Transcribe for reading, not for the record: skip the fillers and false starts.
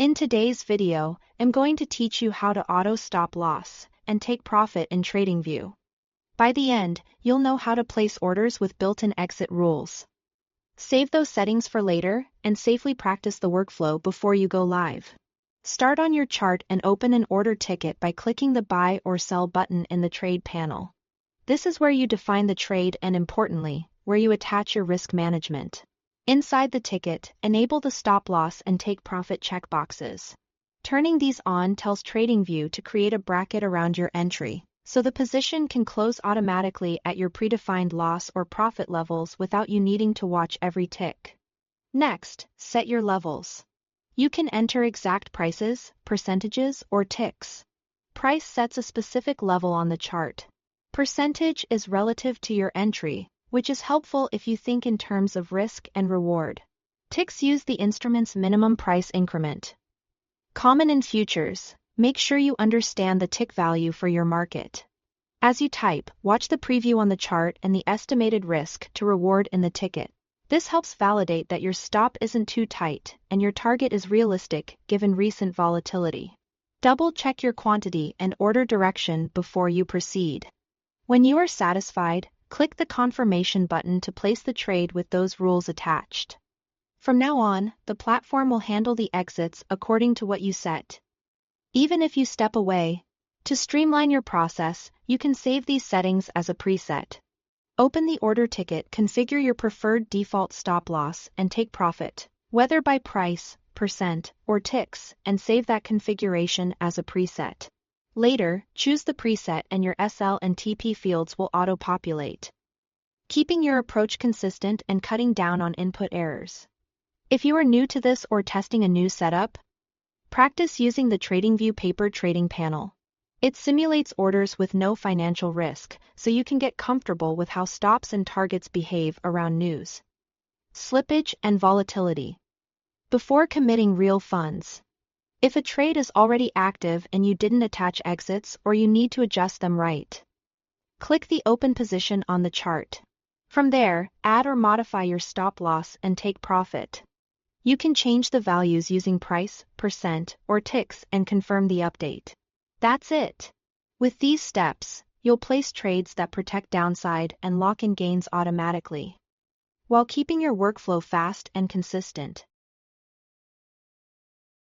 In today's video, I'm going to teach you how to auto stop loss and take profit in Tradingview. By the end, you'll know how to place orders with built-in exit rules. Save those settings for later and safely practice the workflow before you go live. Start on your chart and open an order ticket by clicking the Buy or Sell button in the Trade panel. This is where you define the trade and, importantly, where you attach your risk management. Inside the ticket, enable the stop loss and take profit checkboxes. Turning these on tells Tradingview to create a bracket around your entry, so the position can close automatically at your predefined loss or profit levels without you needing to watch every tick. Next, set your levels. You can enter exact prices, percentages, or ticks. Price sets a specific level on the chart. Percentage is relative to your entry, which is helpful if you think in terms of risk and reward. Ticks use the instrument's minimum price increment. Common in futures, make sure you understand the tick value for your market. As you type, watch the preview on the chart and the estimated risk to reward in the ticket. This helps validate that your stop isn't too tight and your target is realistic given recent volatility. Double-check your quantity and order direction before you proceed. When you are satisfied, click the confirmation button to place the trade with those rules attached. From now on, the platform will handle the exits according to what you set. Even if you step away, to streamline your process, you can save these settings as a preset. Open the order ticket, configure your preferred default stop loss and take profit, whether by price, percent, or ticks, and save that configuration as a preset. Later, choose the preset and your SL and TP fields will auto-populate, keeping your approach consistent and cutting down on input errors. If you are new to this or testing a new setup, practice using the Tradingview paper trading panel. It simulates orders with no financial risk, so you can get comfortable with how stops and targets behave around news, slippage, and volatility. Before committing real funds, if a trade is already active and you didn't attach exits or you need to adjust them right, click the open position on the chart. From there, add or modify your stop loss and take profit. You can change the values using price, percent, or ticks and confirm the update. That's it. With these steps, you'll place trades that protect downside and lock in gains automatically, while keeping your workflow fast and consistent.